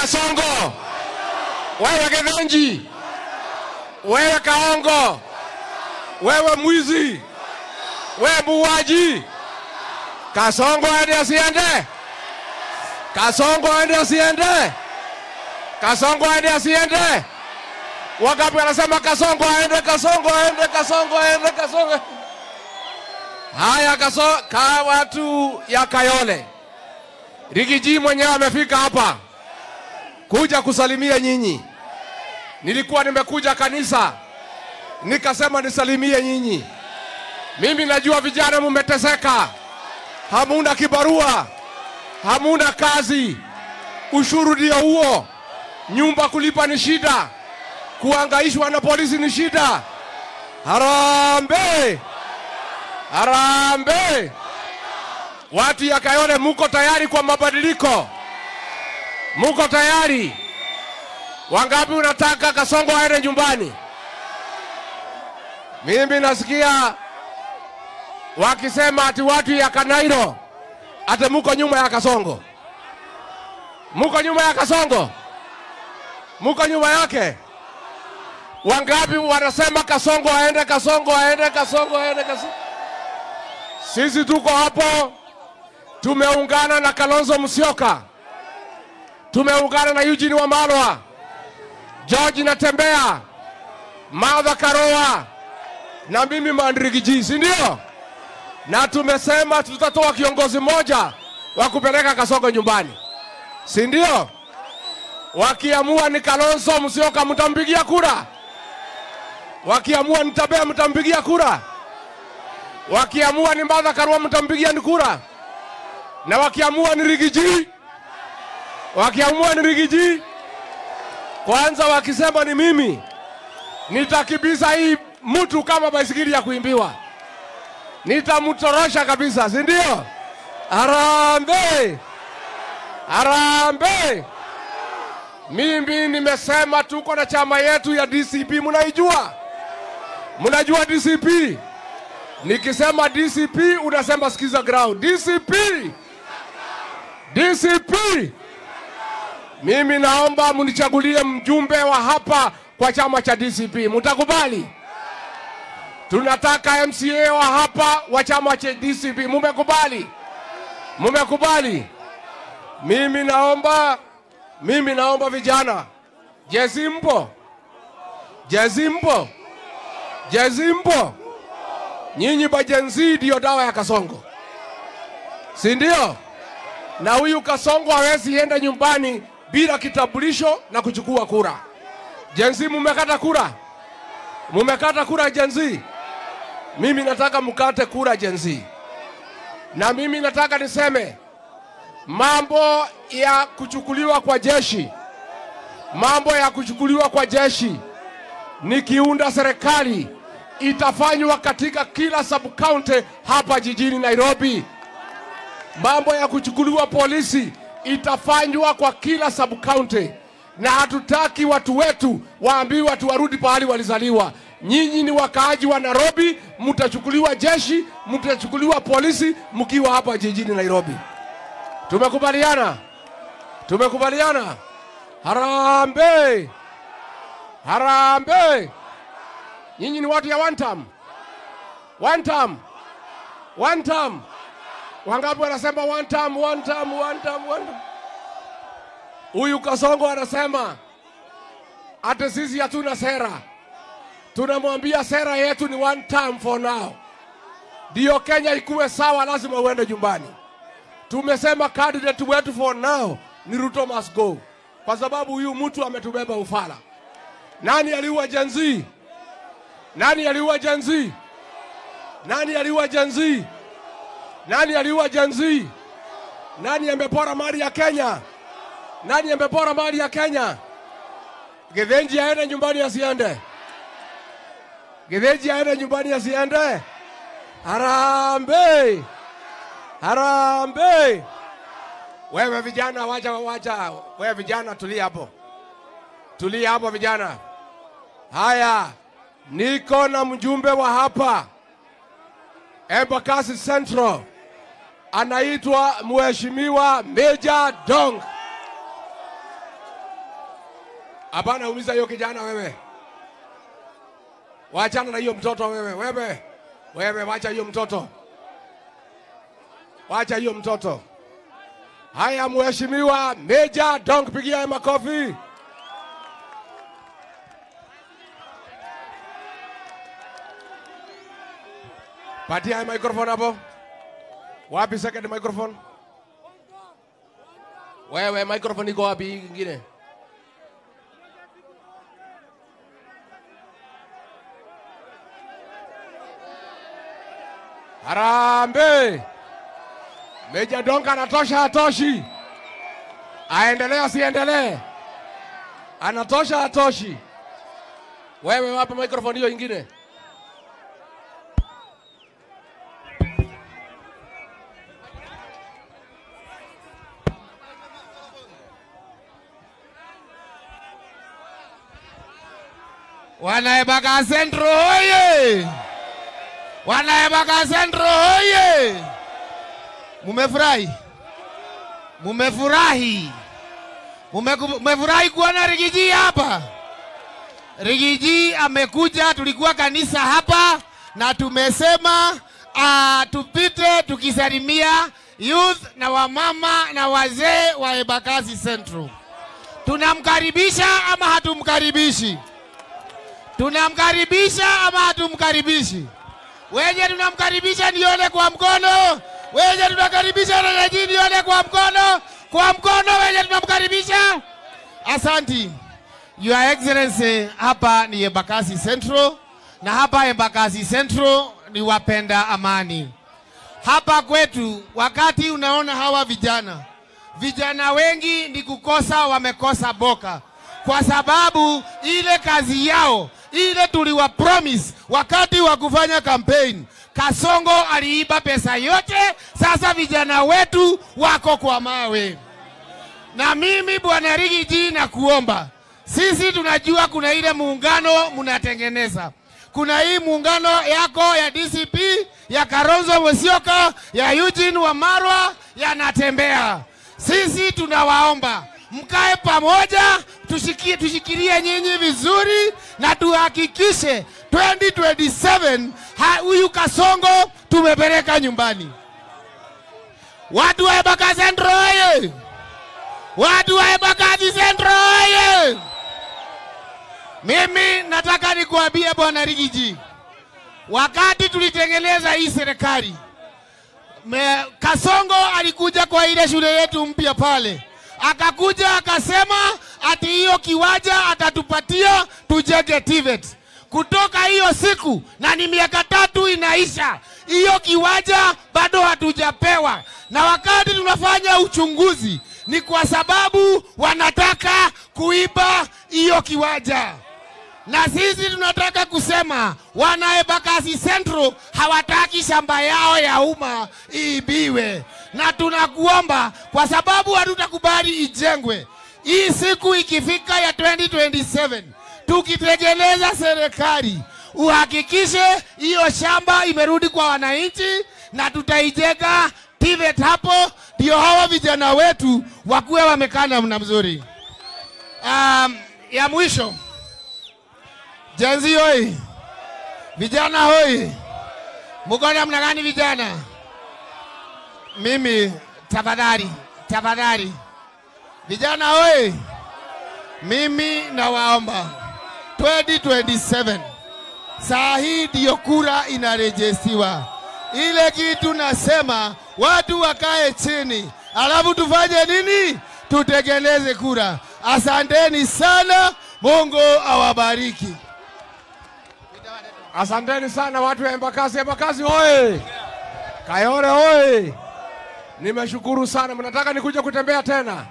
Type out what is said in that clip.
Kasongo, wewe Githinji, wewe Kaongo, wewe mwizi, wewe muuaji. Kasongo aende asiende? Kasongo aende asiende? Kasongo aende asiende? Wangapi wanasema Kasongo aende, Kasongo aende, Kasongo aende, Kasongo? Haya, ka watu ya Kayole. Rigiji mwenyewe amefika hapa kuja kusalimia nyinyi. Nilikuwa nimekuja kanisa, nikasema nisalimie nyinyi. Mimi najua vijana mmeteseka. Hamuna kibarua, hamuna kazi, ushuru ndio huo, nyumba kulipa ni shida, kuangaishwa na polisi ni shida. Harambee! Harambee! Watu ya Kayole, muko tayari kwa mabadiliko? Muko tayari? Wangapi unataka Kasongo aende nyumbani? Mimi nasikia wakisema ati watu ya Kanairo ate muko nyuma ya Kasongo. Muko nyuma ya Kasongo? Muko nyuma yake? Wangapi wanasema Kasongo aende, Kasongo aende, Kasongo aende, Kasongo? Sisi tuko hapo, tumeungana na Kalonzo Musyoka, tumeungana na Eugene Wamalwa, George Natembea, Martha Karua na mimi Mandrigiji, si ndio? Na tumesema tutatoa kiongozi mmoja wa kupeleka Kasongo nyumbani, si ndio? Wakiamua ni Kalonzo Musyoka mtampigia kura? Wakiamua Natembea mtampigia kura? Wakiamua ni Martha Karua mtampigia ni kura? Na wakiamua ni Rigiji? Wakiamua ni Rigiji? Kwanza wakisema ni mimi, nitakibiza hii mtu kama baisikeli ya kuimbiwa. Nitamutorosha kabisa, si ndio? Harambee! Harambee! Mimi nimesema tuko na chama yetu ya DCP, mnaijua? Mnajua DCP? Nikisema DCP unasema sikiza ground. DCP! DCP! Mimi naomba munichagulie mjumbe wa hapa kwa chama cha DCP. Mtakubali? Tunataka MCA wa hapa wa chama cha DCP. Mumekubali? Mumekubali? Mimi naomba vijana. Jezi mpo? Jezi mpo? Jezi mpo? Nyinyi bajenzi ndio dawa ya Kasongo, si ndio? Na huyu Kasongo hawezi enda nyumbani bila kitambulisho na kuchukua kura. Jenzi mumekata kura? Mumekata kura jenzi? Mimi nataka mukate kura jenzi. Na mimi nataka niseme mambo ya kuchukuliwa kwa jeshi. Mambo ya kuchukuliwa kwa jeshi nikiunda serikali itafanywa katika kila sub-county hapa jijini Nairobi. Mambo ya kuchukuliwa polisi itafanywa kwa kila sub-county. Na hatutaki watu wetu waambiwe watu warudi pahali walizaliwa. Nyinyi ni wakaaji wa Nairobi, mtachukuliwa jeshi, mtachukuliwa polisi mkiwa hapa jijini Nairobi. Tumekubaliana? Tumekubaliana? Harambee! Harambee! Nyinyi ni watu ya one term. One term. One term. Wangapi wanasema one term, one term, one term, one term? Huyu Kasongo anasema ate sisi hatuna sera. Tunamwambia sera yetu ni one term for now. Ndio Kenya ikuwe sawa, lazima uende nyumbani. Tumesema candidate wetu for now ni Ruto must go. Kwa sababu huyu mtu ametubeba ufala. Nani aliua Janzi? Nani aliua Janzi? Nani aliua Janzi? Nani aliua Janzi? Nani amepora mali ya Kenya? Nani amepora mali ya Kenya? Githinji aende nyumbani asiende? Githinji aende nyumbani asiende? Harambee! Harambee! Wewe vijana wacha. Wewe vijana tulia hapo. Tulia hapo vijana. Haya, niko na mjumbe wa hapa Embakasi Central. Anaitwa Mheshimiwa Meja Dong. Hapana, umiza hiyo kijana wewe. Waachana na hiyo mtoto wewe. Wewe wacha hiyo mtoto. Wacha hiyo mtoto. Haya, mheshimiwa Meja Dong, pigia makofi. Patia microphone hapo. Wapi second microphone? Wewe microphone iko wapi nyingine? Harambe. Meja Dong anatosha hatoshi? Aendelee asiendelee? Anatosha hatoshi? Wewe wapi microphone hiyo nyingine? Wanaebaka Centro hoye! Wanaebaka Centro hoye! Mumefurahi? Mumefurahi? Mumefurahi kuona Rigiji hapa? Rigiji amekuja, tulikuwa kanisa hapa na tumesema tupite tukisalimia youth na wamama na wazee wa Embakasi Central. Tunamkaribisha ama hatumkaribishi? Tunamkaribisha ama hatumkaribishi? Wenye tunamkaribisha nione kwa mkono. Wenye tunakaribisha nione kwa mkono. Kwa mkono wenye tunamkaribisha. Asanti. Your Excellency, hapa ni Embakasi Central. Na hapa Embakasi Central ni wapenda amani. Hapa kwetu, wakati unaona hawa vijana wengi ni kukosa, wamekosa boka. Kwa sababu ile kazi yao, ile tuliwa promise wakati wa kufanya campaign, Kasongo aliiba pesa yote, sasa vijana wetu wako kwa mawe. Na mimi Bwana Rigiji na kuomba, sisi tunajua kuna ile muungano munatengeneza. Kuna hii muungano yako ya DCP, ya Kalonzo Musyoka, ya Eugene Wamalwa, yanatembea. Sisi tunawaomba mkae pamoja, tushikilie nyinyi vizuri na tuhakikishe 2027 huyu Kasongo tumepeleka nyumbani. Watu wa Embakasi Central! Watu wa Embakasi Central! Mimi nataka nikuambie Bwana Rigiji, wakati tulitengeneza hii serikali, Kasongo alikuja kwa ile shule yetu mpya pale. Akakuja akasema ati hiyo kiwanja atatupatia tujenge TVET. Kutoka hiyo siku na ni miaka 3 inaisha, hiyo kiwanja bado hatujapewa. Na wakati tunafanya uchunguzi ni kwa sababu wanataka kuiba hiyo kiwanja. Na sisi tunataka kusema wana Embakasi Central hawataki shamba yao ya umma iibiwe. Na tunakuomba kwa sababu hatutakubali ijengwe. Hii siku ikifika ya 2027 tukitekeleza serikali, uhakikishe hiyo shamba imerudi kwa wananchi na tutaijenga TVET hapo, ndio hawa vijana wetu wakuwe wamekaa namna mzuri. Ya mwisho, Jenzi hoi, vijana hoi, mko namna gani vijana? Mimi tafadhali vijana hoi, mimi nawaomba 2027 saa hii ndio kura inarejestiwa. Ile kitu nasema watu wakae chini, alafu tufanye nini? Tutekeleze kura. Asanteni sana, Mungu awabariki. Asanteni sana watu wa Embakasi. Embakasi hoye! Kayole hoye! Nimeshukuru sana. Mnataka nikuje kutembea tena?